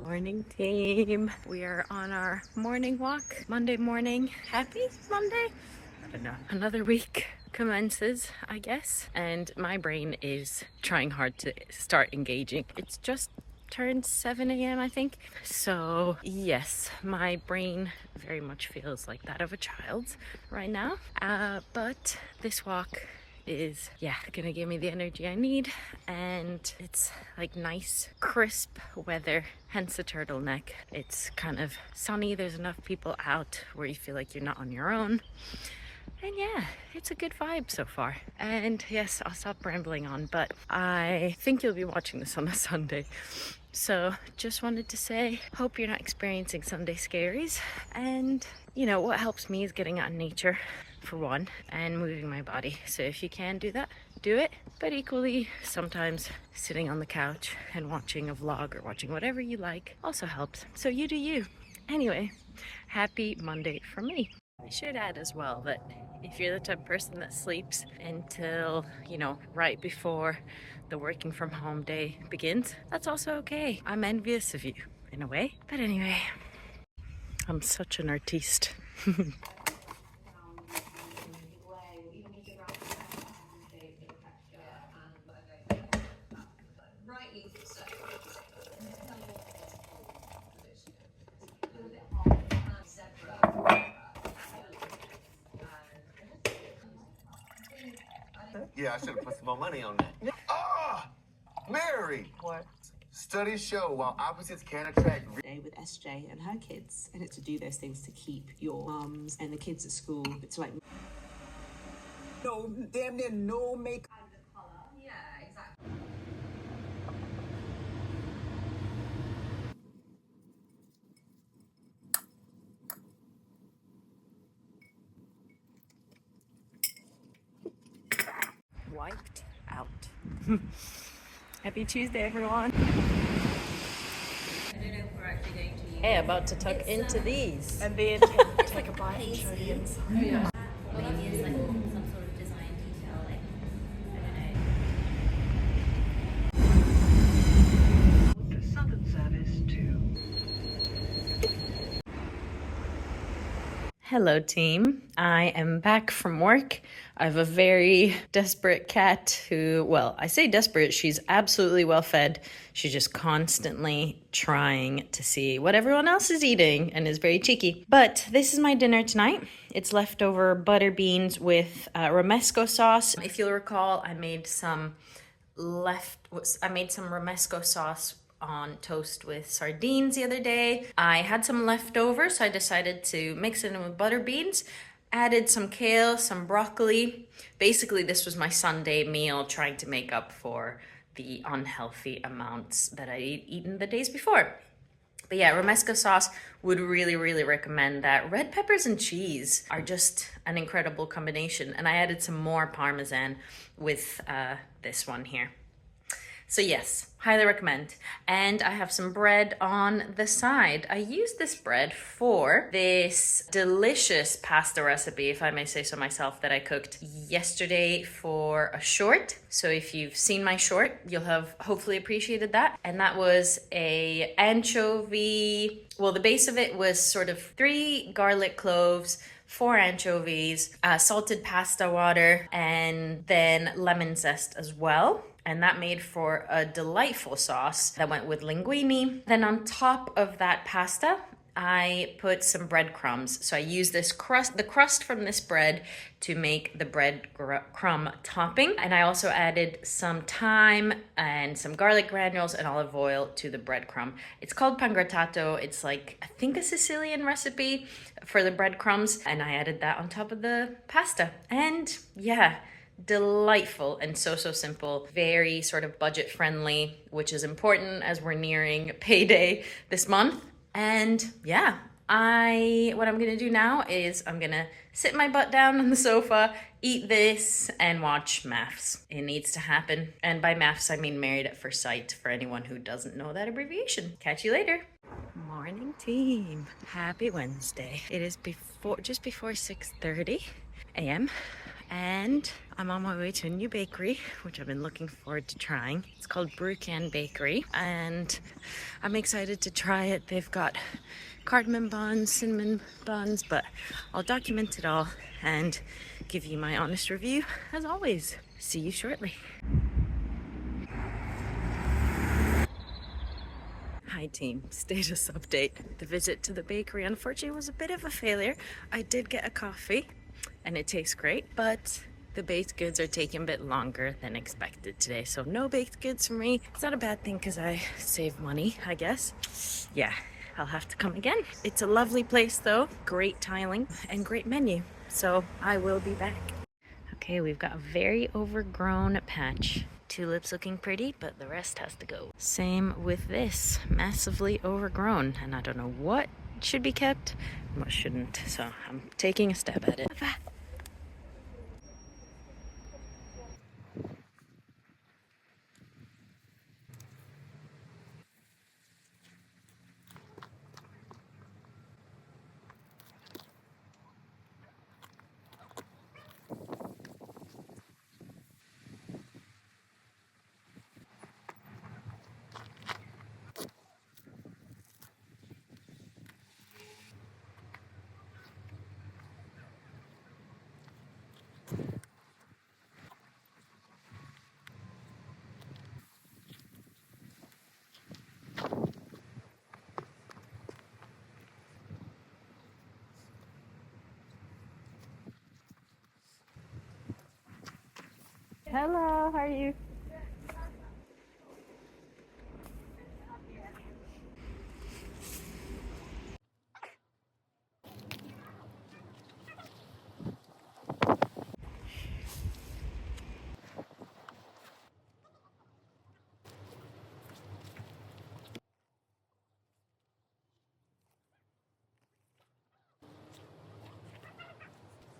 Morning team. We are on our morning walk, Monday morning. Happy Monday? I don't know. Another week commences, I guess. And my brain is trying hard to start engaging. It's just turned 7 a.m. I think. So yes, my brain very much feels like that of a child right now. But this walk is gonna give me the energy I need, and it's like nice crisp weather, hence the turtleneck. It's kind of sunny, there's enough people out where you feel like you're not on your own, and yeah, it's a good vibe so far. And yes, I'll stop rambling on, but I think you'll be watching this on a Sunday, so just wanted to say, hope you're not experiencing Sunday scaries. And you know what helps me is getting out in nature for one, and moving my body. So if you can do that, do it. But equally, sometimes sitting on the couch and watching a vlog or watching whatever you like also helps. So you do you. Anyway, happy Monday for me. I should add as well that if you're the type of person that sleeps until, right before the working from home day begins, that's also okay. I'm envious of you in a way. But anyway, I'm such an artiste. Yeah, I should have put some more money on that. Ah, Mary! What? Studies show while opposites can attract... With SJ and her kids, and it's to do those things to keep your mums and the kids at school. It's like... No, damn near no makeup. Yeah, exactly. Wiped out. Happy Tuesday, everyone. I don't know if we're actually going to use Hey, about to tuck into these. And then take a bite and show the inside. maybe it's like some sort of design detail, like I don't know. The Southern Service to... Hello team, I am back from work. I have a very desperate cat who, well, I say desperate, she's absolutely well fed. She's just constantly trying to see what everyone else is eating and is very cheeky. But this is my dinner tonight. It's leftover butter beans with romesco sauce. If you'll recall, I made some romesco sauce on toast with sardines the other day. I had some leftover, so I decided to mix it in with butter beans, added some kale, some broccoli. Basically, this was my Sunday meal, trying to make up for the unhealthy amounts that I eaten the days before. But yeah, romesco sauce, would really recommend that. Red peppers and cheese are just an incredible combination. And I added some more Parmesan with this one here. So yes, highly recommend. And I have some bread on the side. I used this bread for this delicious pasta recipe, if I may say so myself, that I cooked yesterday for a short. So if you've seen my short, you'll have hopefully appreciated that. And that was a anchovy, well, the base of it was sort of 3 garlic cloves, 4 anchovies, salted pasta water, and then lemon zest as well. And that made for a delightful sauce that went with linguine. Then on top of that pasta, I put some breadcrumbs. So I used the crust from this bread to make the bread crumb topping. And I also added some thyme and some garlic granules and olive oil to the breadcrumb. It's called pangrattato. It's like, I think, a Sicilian recipe for the breadcrumbs. And I added that on top of the pasta. And yeah, delightful and so simple, very sort of budget friendly, which is important as we're nearing payday this month. And yeah, what I'm gonna do now is I'm gonna sit my butt down on the sofa, eat this, and watch MAFS. It needs to happen. And by MAFS, I mean Married at First Sight, for anyone who doesn't know that abbreviation. Catch you later. Morning team. Happy Wednesday. It is just before 6:30 a.m. and I'm on my way to a new bakery, which I've been looking forward to trying. It's called Brucan Bakery, and I'm excited to try it. They've got cardamom buns, cinnamon buns, but I'll document it all and give you my honest review as always. See you shortly. Hi team, status update. The visit to the bakery unfortunately was a bit of a failure. I did get a coffee and it tastes great, but the baked goods are taking a bit longer than expected today. So no baked goods for me. It's not a bad thing because I save money, I guess. Yeah, I'll have to come again. It's a lovely place though, great tiling and great menu. So I will be back. Okay, we've got a very overgrown patch. Tulips looking pretty, but the rest has to go. Same with this, massively overgrown. And I don't know what should be kept and what shouldn't. So I'm taking a stab at it. Hello, how are you?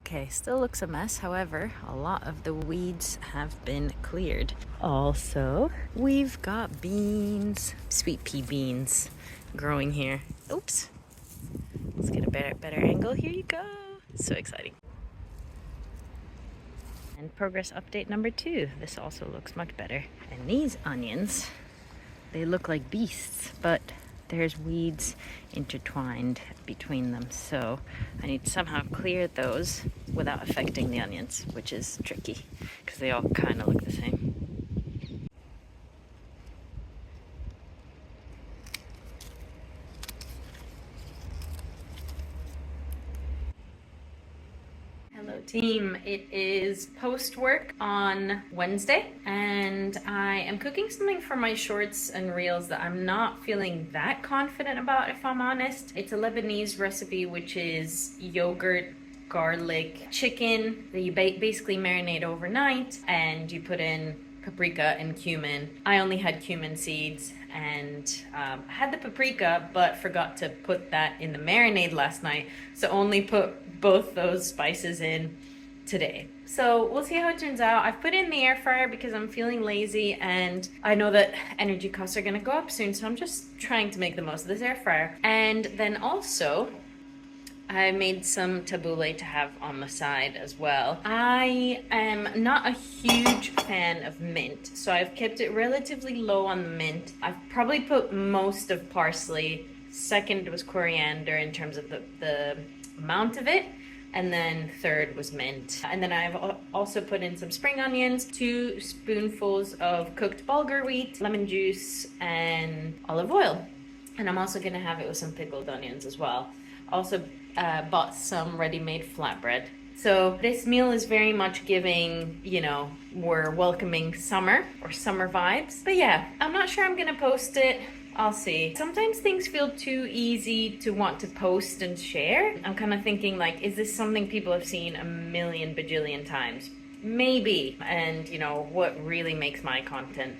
Okay, still looks a mess. However, a lot of the weeds have been cleared. Also, we've got beans, sweet pea beans growing here. Oops. Let's get a better angle. Here you go. So exciting. And progress update number 2. This also looks much better. And these onions, they look like beasts, but there's weeds intertwined between them, so I need to somehow clear those without affecting the onions, which is tricky because they all kind of look the same. Hello team, it is post work on Wednesday and I am cooking something for my shorts and reels that I'm not feeling that confident about, if I'm honest. It's a Lebanese recipe which is yogurt, garlic, chicken that you basically marinate overnight and you put in paprika and cumin. I only had cumin seeds and I had the paprika but forgot to put that in the marinade last night, so only put both those spices in today. So we'll see how it turns out. I've put it in the air fryer because I'm feeling lazy and I know that energy costs are gonna go up soon, so I'm just trying to make the most of this air fryer. And then also I made some tabbouleh to have on the side as well. I am not a huge fan of mint, so I've kept it relatively low on the mint. I've probably put most of parsley. Second was coriander in terms of the amount of it, and then third was mint. And then I've also put in some spring onions, 2 spoonfuls of cooked bulgur wheat, lemon juice, and olive oil. And I'm also gonna have it with some pickled onions as well. Also bought some ready-made flatbread. So this meal is very much giving, you know, we're welcoming summer or summer vibes. But yeah, I'm not sure I'm gonna post it. I'll see. Sometimes things feel too easy to want to post and share. I'm kind of thinking like, is this something people have seen a million bajillion times? Maybe. And you know, what really makes my content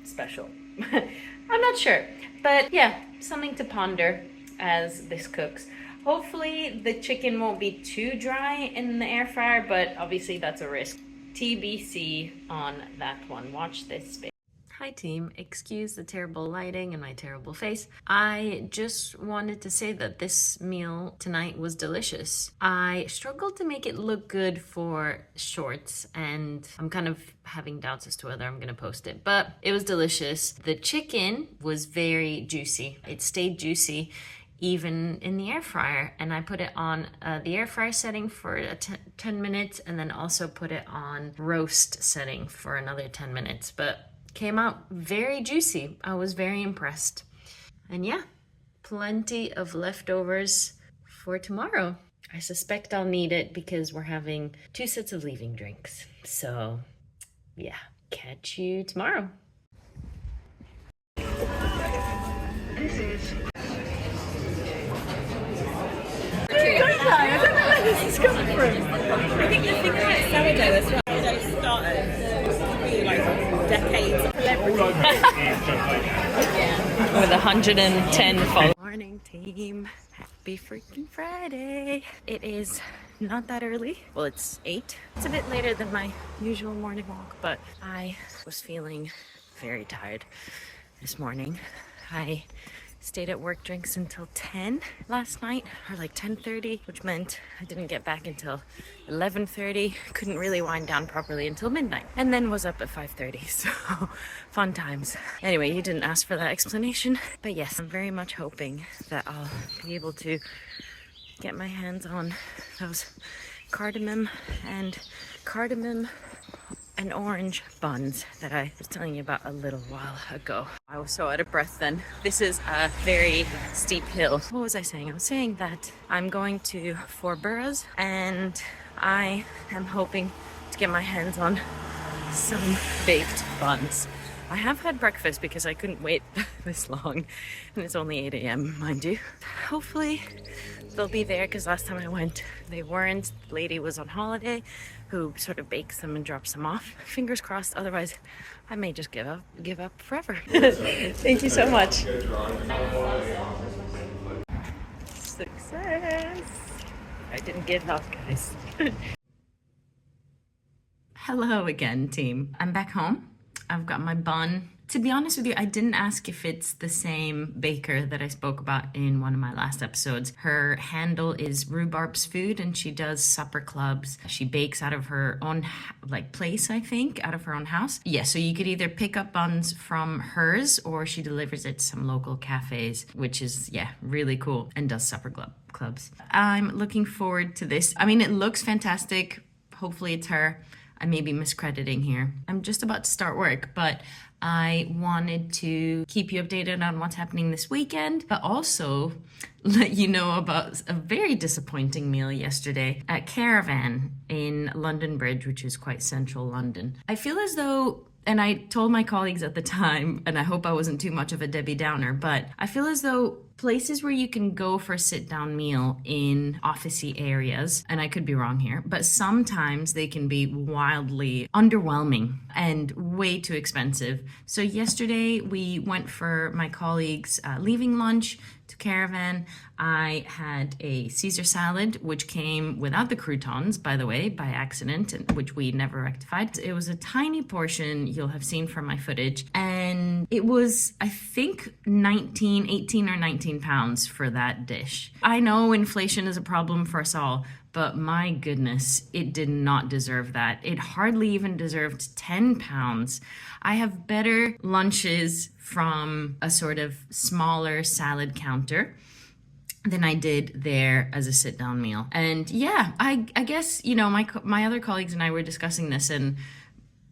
special? I'm not sure. But yeah, something to ponder as this cooks. Hopefully the chicken won't be too dry in the air fryer, but obviously that's a risk. TBC on that one. Watch this space. Hi team, excuse the terrible lighting and my terrible face. I just wanted to say that this meal tonight was delicious. I struggled to make it look good for shorts and I'm kind of having doubts as to whether I'm gonna post it, but it was delicious. The chicken was very juicy. It stayed juicy even in the air fryer, and I put it on the air fryer setting for 10 minutes and then also put it on roast setting for another 10 minutes, but came out very juicy. I was very impressed. And yeah, plenty of leftovers for tomorrow. I suspect I'll need it because we're having 2 sets of leaving drinks. So yeah, catch you tomorrow. With 110 followers. Morning team, happy freaking Friday. It is not that early. Well, it's 8. It's a bit later than my usual morning walk, but I was feeling very tired this morning. I stayed at work drinks until 10 last night, or like 10:30, which meant I didn't get back until 11:30. Couldn't really wind down properly until midnight, and then was up at 5:30. So fun times. Anyway, you didn't ask for that explanation, but yes, I'm very much hoping that I'll be able to get my hands on those cardamom and orange buns that I was telling you about a little while ago. I was so out of breath then. This is a very steep hill. What was I saying? I was saying that I'm going to Four Boroughs and I am hoping to get my hands on some baked buns. I have had breakfast because I couldn't wait this long, and it's only 8 a.m. mind you. Hopefully they'll be there because last time I went they weren't. The lady was on holiday who sort of bakes them and drops them off. Fingers crossed, otherwise I may just give up forever. Thank you so much. Success! I didn't give up, guys. Hello again, team. I'm back home. I've got my bun. To be honest with you, I didn't ask if it's the same baker that I spoke about in one of my last episodes. Her handle is Rhubarb's Food and she does supper clubs. She bakes out of her own place, I think, out of her own house. Yeah, so you could either pick up buns from hers or she delivers it to some local cafes, which is, yeah, really cool, and does supper clubs. I'm looking forward to this. I mean, it looks fantastic. Hopefully it's her. I may be miscrediting here. I'm just about to start work, but I wanted to keep you updated on what's happening this weekend, but also let you know about a very disappointing meal yesterday at Caravan in London Bridge, which is quite central London. I feel as though, and I told my colleagues at the time, and I hope I wasn't too much of a Debbie Downer, but I feel as though places where you can go for a sit-down meal in officey areas, and I could be wrong here, but sometimes they can be wildly underwhelming and way too expensive. So yesterday we went for my colleagues' leaving lunch to Caravan. I had a Caesar salad, which came without the croutons, by the way, by accident, which we never rectified. It was a tiny portion, you'll have seen from my footage, and it was, I think, 18 or 19 pounds for that dish. I know inflation is a problem for us all, but my goodness, it did not deserve that. It hardly even deserved 10 pounds. I have better lunches from a sort of smaller salad counter than I did there as a sit-down meal. And yeah, I guess, you know, my other colleagues and I were discussing this, and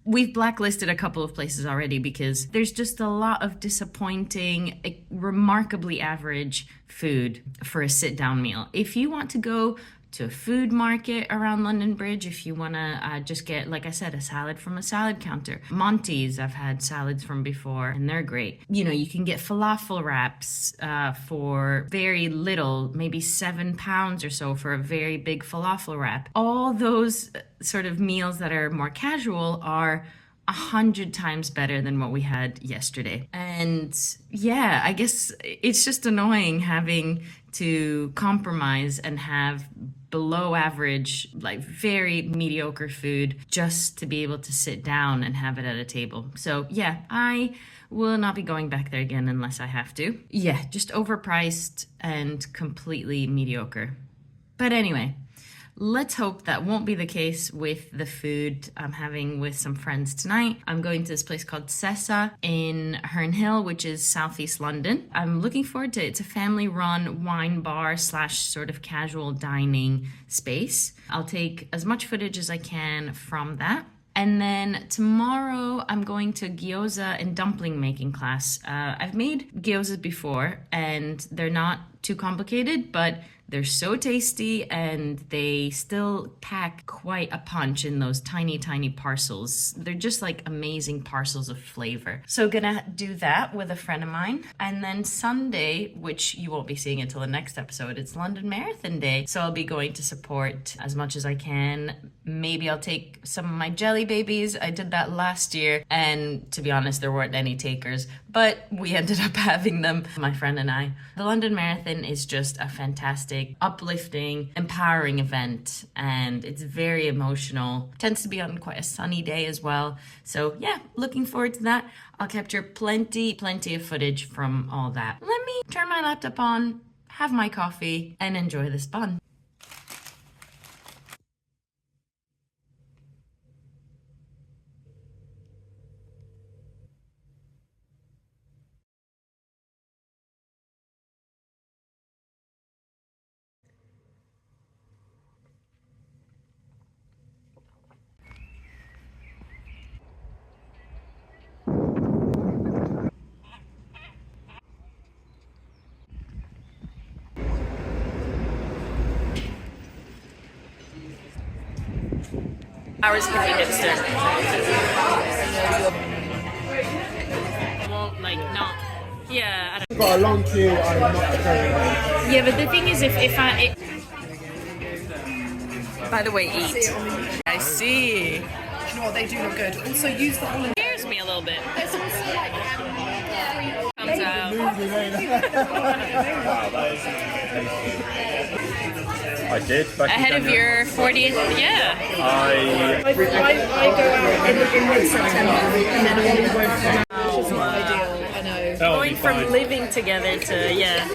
we've blacklisted a couple of places already because there's just a lot of disappointing, remarkably average food for a sit-down meal. If you want to go to a food market around London Bridge, if you want to just get, like I said, a salad from a salad counter. Monty's, I've had salads from before and they're great. You know, you can get falafel wraps for very little, maybe 7 pounds or so for a very big falafel wrap. All those sort of meals that are more casual are 100 times better than what we had yesterday. And yeah, I guess it's just annoying having to compromise and have below average, like very mediocre food just to be able to sit down and have it at a table. So yeah, I will not be going back there again unless I have to. Yeah, just overpriced and completely mediocre. But anyway, let's hope that won't be the case with the food I'm having with some friends tonight. I'm going to this place called Sessa in Herne Hill, which is southeast London. I'm looking forward to it. It's a family-run wine bar / sort of casual dining space. I'll take as much footage as I can from that. And then tomorrow I'm going to gyoza and dumpling making class. I've made gyozas before and they're not too complicated, but they're so tasty and they still pack quite a punch in those tiny, tiny parcels. They're just like amazing parcels of flavor. So gonna do that with a friend of mine. And then Sunday, which you won't be seeing until the next episode, it's London Marathon Day. So I'll be going to support as much as I can. Maybe I'll take some of my jelly babies. I did that last year and to be honest, there weren't any takers, but we ended up having them, my friend and I. The London Marathon is just a fantastic, uplifting, empowering event, and it's very emotional. Tends to be on quite a sunny day as well. So yeah, looking forward to that. I'll capture plenty of footage from all that. Let me turn my laptop on, have my coffee, and enjoy this bun. Hours can be hipster. I won't like not. Yeah, I don't. Got a long queue. I'm not Yeah, but the thing is, if I. By the way, eat. I see. You know what, they do look good. Also use the whole. Scares me a little bit. There's also like Comes out. I did. Back Ahead in of January. your 40th, yeah. I go out in mid-September and then all won't come out, which is not ideal, I know. Going from living together to, yeah.